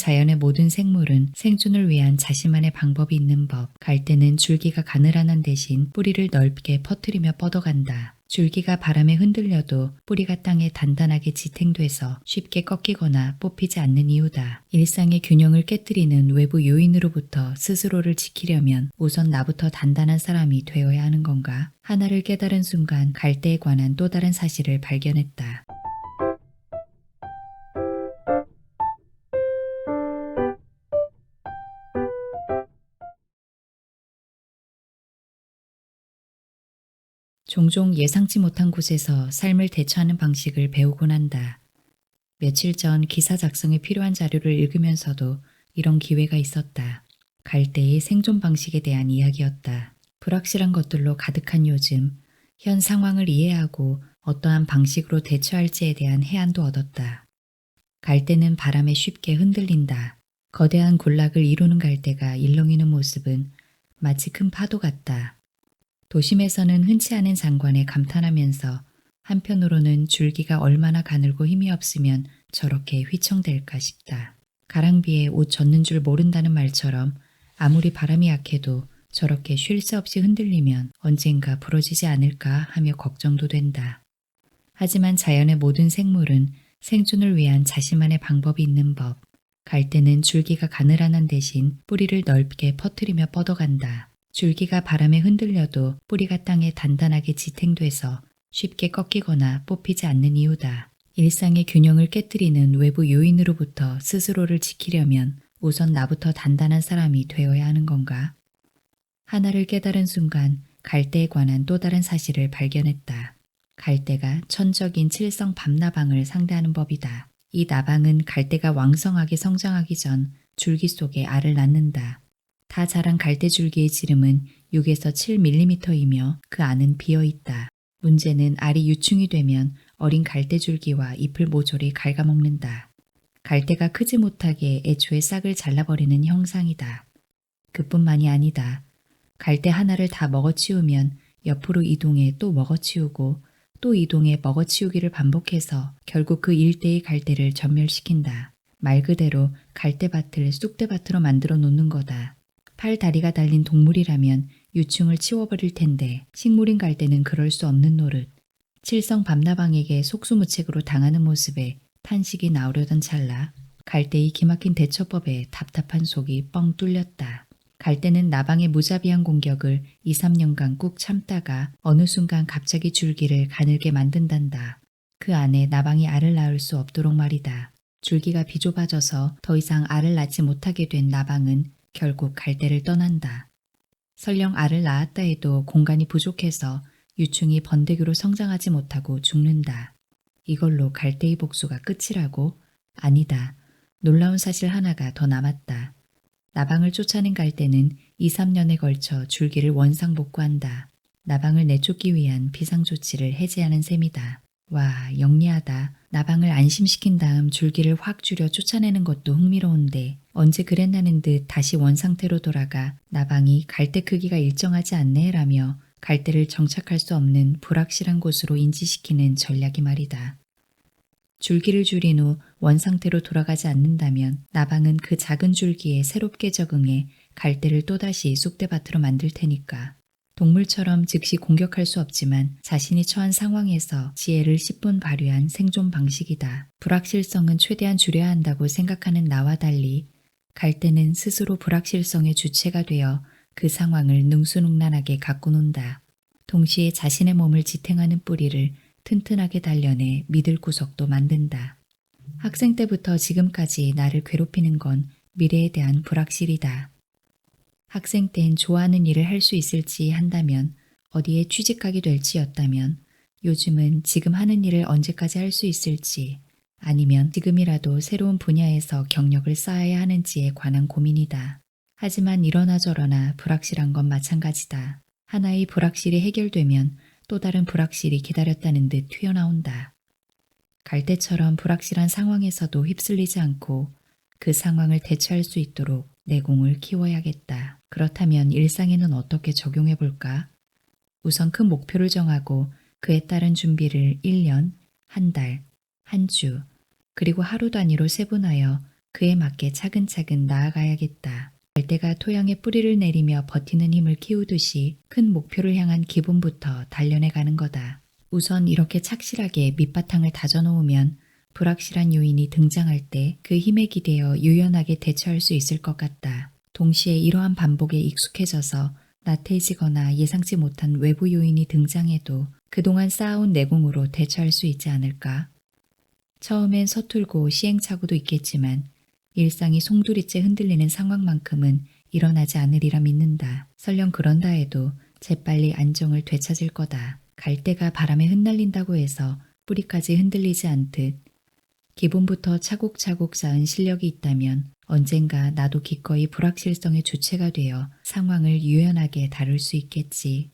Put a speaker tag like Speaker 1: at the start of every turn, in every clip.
Speaker 1: 자연의 모든 생물은 생존을 위한 자신만의 방법이 있는 법. 갈대는 줄기가 가늘어난 대신 뿌리를 넓게 퍼뜨리며 뻗어간다. 줄기가 바람에 흔들려도 뿌리가 땅에 단단하게 지탱돼서 쉽게 꺾이거나 뽑히지 않는 이유다. 일상의 균형을 깨뜨리는 외부 요인으로부터 스스로를 지키려면 우선 나부터 단단한 사람이 되어야 하는 건가? 하나를 깨달은 순간 갈대에 관한 또 다른 사실을 발견했다. 종종 예상치 못한 곳에서 삶을 대처하는 방식을 배우곤 한다. 며칠 전 기사 작성에 필요한 자료를 읽으면서도 이런 기회가 있었다. 갈대의 생존 방식에 대한 이야기였다. 불확실한 것들로 가득한 요즘, 현 상황을 이해하고 어떠한 방식으로 대처할지에 대한 해안도 얻었다. 갈대는 바람에 쉽게 흔들린다. 거대한 군락을 이루는 갈대가 일렁이는 모습은 마치 큰 파도 같다. 도심에서는 흔치 않은 장관에 감탄하면서 한편으로는 줄기가 얼마나 가늘고 힘이 없으면 저렇게 휘청댈까 싶다. 가랑비에 옷 젖는 줄 모른다는 말처럼 아무리 바람이 약해도 저렇게 쉴 새 없이 흔들리면 언젠가 부러지지 않을까 하며 걱정도 된다. 하지만 자연의 모든 생물은 생존을 위한 자신만의 방법이 있는 법. 갈대는 줄기가 가늘어난 대신 뿌리를 넓게 퍼뜨리며 뻗어간다. 줄기가 바람에 흔들려도 뿌리가 땅에 단단하게 지탱돼서 쉽게 꺾이거나 뽑히지 않는 이유다. 일상의 균형을 깨뜨리는 외부 요인으로부터 스스로를 지키려면 우선 나부터 단단한 사람이 되어야 하는 건가? 하나를 깨달은 순간 갈대에 관한 또 다른 사실을 발견했다. 갈대가 천적인 칠성 밤나방을 상대하는 법이다. 이 나방은 갈대가 왕성하게 성장하기 전 줄기 속에 알을 낳는다. 다 자란 갈대줄기의 지름은 6에서 7mm이며 그 안은 비어있다. 문제는 알이 유충이 되면 어린 갈대줄기와 잎을 모조리 갉아먹는다. 갈대가 크지 못하게 애초에 싹을 잘라버리는 형상이다. 그뿐만이 아니다. 갈대 하나를 다 먹어치우면 옆으로 이동해 또 먹어치우고 또 이동해 먹어치우기를 반복해서 결국 그 일대의 갈대를 전멸시킨다. 말 그대로 갈대밭을 쑥대밭으로 만들어 놓는 거다. 팔 다리가 달린 동물이라면 유충을 치워버릴 텐데 식물인 갈대는 그럴 수 없는 노릇. 칠성 밤나방에게 속수무책으로 당하는 모습에 탄식이 나오려던 찰나 갈대의 기막힌 대처법에 답답한 속이 뻥 뚫렸다. 갈대는 나방의 무자비한 공격을 2, 3년간 꾹 참다가 어느 순간 갑자기 줄기를 가늘게 만든단다. 그 안에 나방이 알을 낳을 수 없도록 말이다. 줄기가 비좁아져서 더 이상 알을 낳지 못하게 된 나방은 결국 갈대를 떠난다. 설령 알을 낳았다 해도 공간이 부족해서 유충이 번데기로 성장하지 못하고 죽는다. 이걸로 갈대의 복수가 끝이라고? 아니다. 놀라운 사실 하나가 더 남았다. 나방을 쫓아낸 갈대는 2, 3년에 걸쳐 줄기를 원상복구한다. 나방을 내쫓기 위한 비상조치를 해제하는 셈이다. 와, 영리하다. 나방을 안심시킨 다음 줄기를 확 줄여 쫓아내는 것도 흥미로운데 언제 그랬나는 듯 다시 원상태로 돌아가 나방이 갈대 크기가 일정하지 않네 라며 갈대를 정착할 수 없는 불확실한 곳으로 인지시키는 전략이 말이다. 줄기를 줄인 후 원상태로 돌아가지 않는다면 나방은 그 작은 줄기에 새롭게 적응해 갈대를 또다시 쑥대밭으로 만들 테니까. 동물처럼 즉시 공격할 수 없지만 자신이 처한 상황에서 지혜를 10분 발휘한 생존 방식이다. 불확실성은 최대한 줄여야 한다고 생각하는 나와 달리 갈대는 스스로 불확실성의 주체가 되어 그 상황을 능수능란하게 갖고 논다. 동시에 자신의 몸을 지탱하는 뿌리를 튼튼하게 단련해 믿을 구석도 만든다. 학생 때부터 지금까지 나를 괴롭히는 건 미래에 대한 불확실이다. 학생 땐 좋아하는 일을 할 수 있을지 한다면 어디에 취직하게 될지였다면 요즘은 지금 하는 일을 언제까지 할 수 있을지 아니면 지금이라도 새로운 분야에서 경력을 쌓아야 하는지에 관한 고민이다. 하지만 이러나 저러나 불확실한 건 마찬가지다. 하나의 불확실이 해결되면 또 다른 불확실이 기다렸다는 듯 튀어나온다. 갈대처럼 불확실한 상황에서도 휩쓸리지 않고 그 상황을 대처할 수 있도록 내공을 키워야겠다. 그렇다면 일상에는 어떻게 적용해 볼까? 우선 큰 목표를 정하고 그에 따른 준비를 1년, 한 달, 한 주, 그리고 하루 단위로 세분하여 그에 맞게 차근차근 나아가야겠다. 갈대가 토양에 뿌리를 내리며 버티는 힘을 키우듯이 큰 목표를 향한 기분부터 단련해 가는 거다. 우선 이렇게 착실하게 밑바탕을 다져놓으면 불확실한 요인이 등장할 때 그 힘에 기대어 유연하게 대처할 수 있을 것 같다. 동시에 이러한 반복에 익숙해져서 나태해지거나 예상치 못한 외부 요인이 등장해도 그동안 쌓아온 내공으로 대처할 수 있지 않을까? 처음엔 서툴고 시행착오도 있겠지만 일상이 송두리째 흔들리는 상황만큼은 일어나지 않으리라 믿는다. 설령 그런다 해도 재빨리 안정을 되찾을 거다. 갈대가 바람에 흩날린다고 해서 뿌리까지 흔들리지 않듯 기본부터 차곡차곡 쌓은 실력이 있다면 언젠가 나도 기꺼이 불확실성의 주체가 되어 상황을 유연하게 다룰 수 있겠지.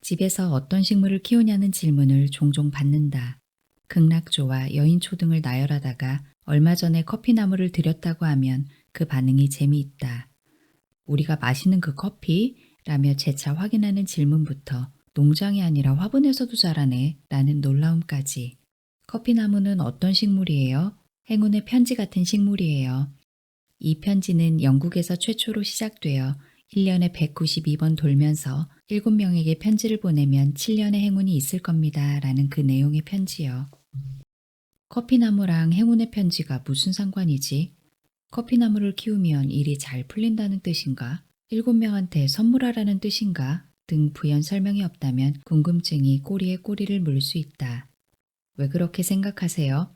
Speaker 1: 집에서 어떤 식물을 키우냐는 질문을 종종 받는다. 극락조와 여인초 등을 나열하다가 얼마 전에 커피나무를 들였다고 하면 그 반응이 재미있다. 우리가 마시는 그 커피? 라며 재차 확인하는 질문부터 농장이 아니라 화분에서도 자라네 라는 놀라움까지. 커피나무는 어떤 식물이에요? 행운의 편지 같은 식물이에요. 이 편지는 영국에서 최초로 시작되어 1년에 192번 돌면서 7명에게 편지를 보내면 7년의 행운이 있을 겁니다. 라는 그 내용의 편지요. 커피나무랑 행운의 편지가 무슨 상관이지? 커피나무를 키우면 일이 잘 풀린다는 뜻인가? 7명한테 선물하라는 뜻인가? 등 부연 설명이 없다면 궁금증이 꼬리에 꼬리를 물 수 있다. 왜 그렇게 생각하세요?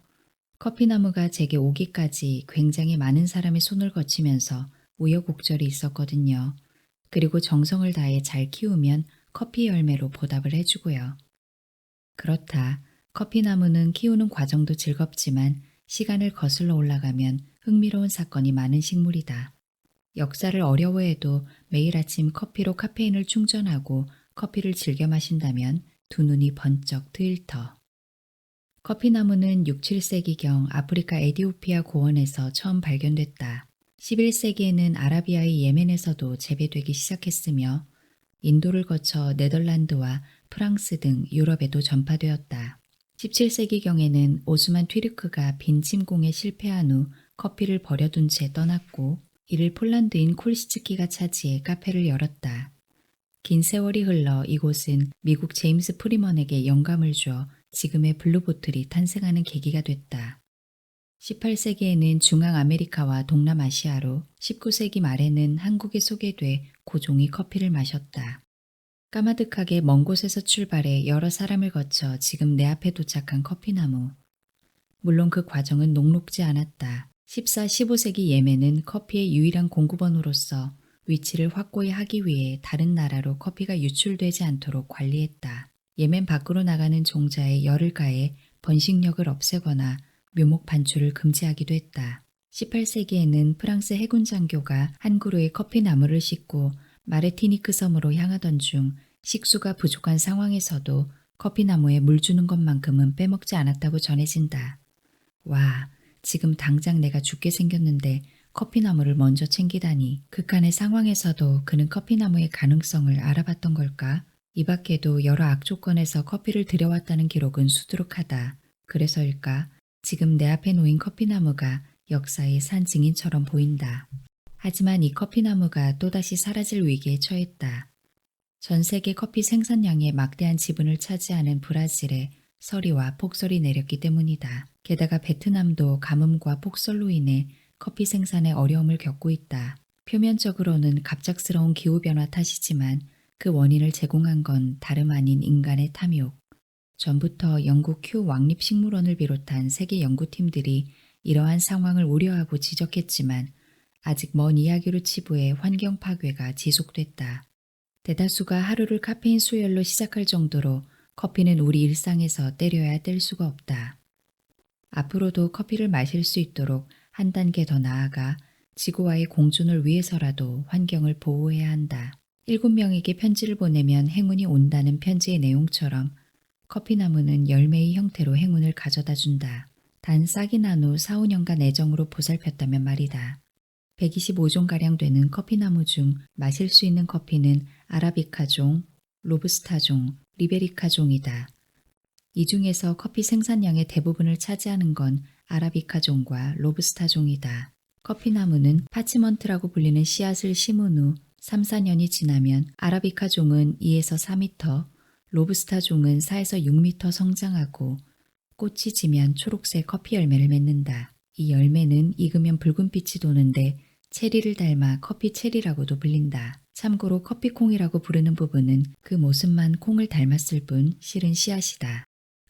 Speaker 1: 커피나무가 제게 오기까지 굉장히 많은 사람의 손을 거치면서 우여곡절이 있었거든요. 그리고 정성을 다해 잘 키우면 커피 열매로 보답을 해주고요. 그렇다. 커피나무는 키우는 과정도 즐겁지만 시간을 거슬러 올라가면 흥미로운 사건이 많은 식물이다. 역사를 어려워해도 매일 아침 커피로 카페인을 충전하고 커피를 즐겨 마신다면 두 눈이 번쩍 트일 터. 커피나무는 6, 7세기경 아프리카 에디오피아 고원에서 처음 발견됐다. 11세기에는 아라비아의 예멘에서도 재배되기 시작했으며 인도를 거쳐 네덜란드와 프랑스 등 유럽에도 전파되었다. 17세기경에는 오스만 튀르크가 빈 침공에 실패한 후 커피를 버려둔 채 떠났고 이를 폴란드인 콜시츠키가 차지해 카페를 열었다. 긴 세월이 흘러 이곳은 미국 제임스 프리먼에게 영감을 주어 지금의 블루보틀이 탄생하는 계기가 됐다. 18세기에는 중앙아메리카와 동남아시아로 19세기 말에는 한국에 소개돼 고종이 커피를 마셨다. 까마득하게 먼 곳에서 출발해 여러 사람을 거쳐 지금 내 앞에 도착한 커피나무. 물론 그 과정은 녹록지 않았다. 14, 15세기 예멘은 커피의 유일한 공급원으로서 위치를 확고히 하기 위해 다른 나라로 커피가 유출되지 않도록 관리했다. 예멘 밖으로 나가는 종자에 열을 가해 번식력을 없애거나 묘목 반출을 금지하기도 했다. 18세기에는 프랑스 해군 장교가 한 그루의 커피나무를 싣고 마르티니크 섬으로 향하던 중 식수가 부족한 상황에서도 커피나무에 물 주는 것만큼은 빼먹지 않았다고 전해진다. 와, 지금 당장 내가 죽게 생겼는데 커피나무를 먼저 챙기다니. 극한의 상황에서도 그는 커피나무의 가능성을 알아봤던 걸까? 이 밖에도 여러 악조건에서 커피를 들여왔다는 기록은 수두룩하다. 그래서일까? 지금 내 앞에 놓인 커피나무가 역사의 산 증인처럼 보인다. 하지만 이 커피나무가 또다시 사라질 위기에 처했다. 전 세계 커피 생산량의 막대한 지분을 차지하는 브라질에 서리와 폭설이 내렸기 때문이다. 게다가 베트남도 가뭄과 폭설로 인해 커피 생산에 어려움을 겪고 있다. 표면적으로는 갑작스러운 기후변화 탓이지만 그 원인을 제공한 건 다름 아닌 인간의 탐욕. 전부터 영국 큐 왕립식물원을 비롯한 세계 연구팀들이 이러한 상황을 우려하고 지적했지만 아직 먼 이야기로 치부해 환경 파괴가 지속됐다. 대다수가 하루를 카페인 수혈로 시작할 정도로 커피는 우리 일상에서 때려야 뗄 수가 없다. 앞으로도 커피를 마실 수 있도록 한 단계 더 나아가 지구와의 공존을 위해서라도 환경을 보호해야 한다. 7명에게 편지를 보내면 행운이 온다는 편지의 내용처럼 커피나무는 열매의 형태로 행운을 가져다 준다. 단 싹이 난 후 4, 5년간 애정으로 보살폈다면 말이다. 125종가량 되는 커피나무 중 마실 수 있는 커피는 아라비카종, 로부스타종, 리베리카종이다. 이 중에서 커피 생산량의 대부분을 차지하는 건 아라비카종과 로부스타종이다. 커피나무는 파치먼트라고 불리는 씨앗을 심은 후 3, 4년이 지나면 아라비카종은 2에서 4m, 로부스타종은 4에서 6m 성장하고 꽃이 지면 초록색 커피 열매를 맺는다. 이 열매는 익으면 붉은빛이 도는데 체리를 닮아 커피 체리라고도 불린다. 참고로 커피콩이라고 부르는 부분은 그 모습만 콩을 닮았을 뿐 실은 씨앗이다.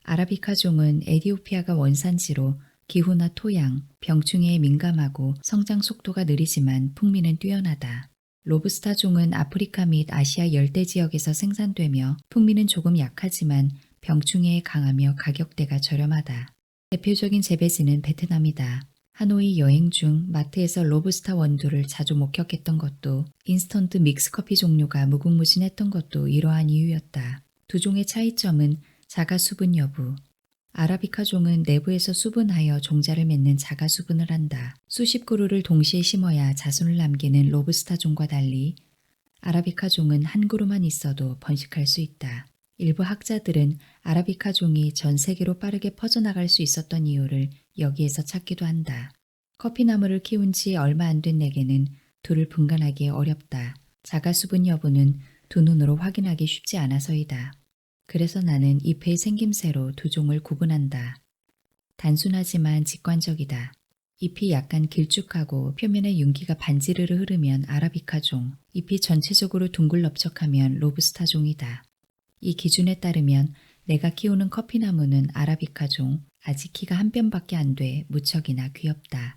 Speaker 1: 아라비카종은 에티오피아가 원산지로 기후나 토양, 병충해에 민감하고 성장 속도가 느리지만 풍미는 뛰어나다. 로부스타종은 아프리카 및 아시아 열대 지역에서 생산되며 풍미는 조금 약하지만 병충해에 강하며 가격대가 저렴하다. 대표적인 재배지는 베트남이다. 하노이 여행 중 마트에서 로부스타 원두를 자주 목격했던 것도 인스턴트 믹스커피 종류가 무궁무진했던 것도 이러한 이유였다. 두 종의 차이점은 자가 수분 여부. 아라비카종은 내부에서 수분하여 종자를 맺는 자가 수분을 한다. 수십 그루를 동시에 심어야 자손을 남기는 로부스타종과 달리 아라비카종은 한 그루만 있어도 번식할 수 있다. 일부 학자들은 아라비카종이 전 세계로 빠르게 퍼져나갈 수 있었던 이유를 여기에서 찾기도 한다. 커피나무를 키운 지 얼마 안 된 내게는 둘을 분간하기 어렵다. 자가 수분 여부는 두 눈으로 확인하기 쉽지 않아서이다. 그래서 나는 잎의 생김새로 두 종을 구분한다. 단순하지만 직관적이다. 잎이 약간 길쭉하고 표면에 윤기가 반지르르 흐르면 아라비카종, 잎이 전체적으로 둥글넓적하면 로부스타종이다. 이 기준에 따르면 내가 키우는 커피나무는 아라비카종, 아직 키가 한 뼘밖에 안 돼 무척이나 귀엽다.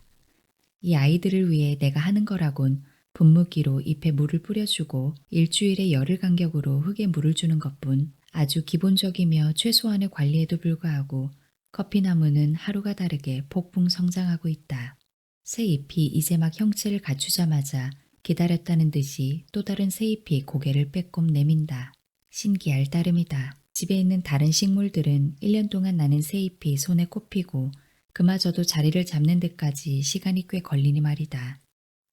Speaker 1: 이 아이들을 위해 내가 하는 거라곤 분무기로 잎에 물을 뿌려주고 일주일에 열흘 간격으로 흙에 물을 주는 것뿐 아주 기본적이며 최소한의 관리에도 불구하고 커피나무는 하루가 다르게 폭풍 성장하고 있다. 새 잎이 이제 막 형체를 갖추자마자 기다렸다는 듯이 또 다른 새 잎이 고개를 빼꼼 내민다. 신기할 따름이다. 집에 있는 다른 식물들은 1년 동안 나는 새 잎이 손에 꼽히고 그마저도 자리를 잡는 데까지 시간이 꽤 걸리니 말이다.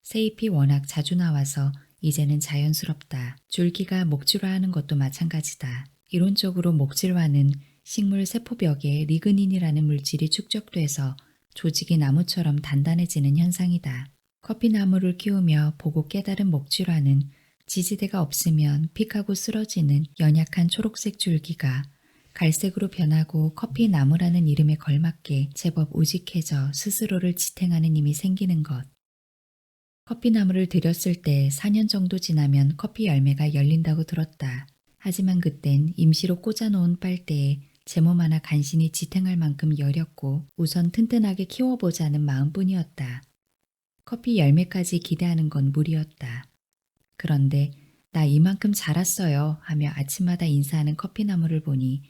Speaker 1: 새 잎이 워낙 자주 나와서 이제는 자연스럽다. 줄기가 목질화하는 것도 마찬가지다. 이론적으로 목질화는 식물 세포벽에 리그닌이라는 물질이 축적돼서 조직이 나무처럼 단단해지는 현상이다. 커피나무를 키우며 보고 깨달은 목질화는 지지대가 없으면 픽하고 쓰러지는 연약한 초록색 줄기가 갈색으로 변하고 커피나무라는 이름에 걸맞게 제법 우직해져 스스로를 지탱하는 힘이 생기는 것. 커피나무를 들였을 때 4년 정도 지나면 커피 열매가 열린다고 들었다. 하지만 그땐 임시로 꽂아놓은 빨대에 제 몸 하나 간신히 지탱할 만큼 여렸고 우선 튼튼하게 키워보자는 마음뿐이었다. 커피 열매까지 기대하는 건 무리였다. 그런데 나 이만큼 자랐어요 하며 아침마다 인사하는 커피나무를 보니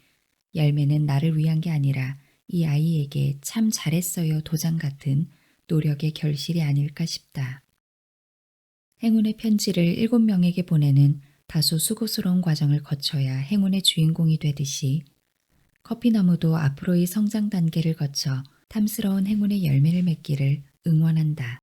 Speaker 1: 열매는 나를 위한 게 아니라 이 아이에게 참 잘했어요 도장 같은 노력의 결실이 아닐까 싶다. 행운의 편지를 7명에게 보내는 다소 수고스러운 과정을 거쳐야 행운의 주인공이 되듯이 커피나무도 앞으로의 성장 단계를 거쳐 탐스러운 행운의 열매를 맺기를 응원한다.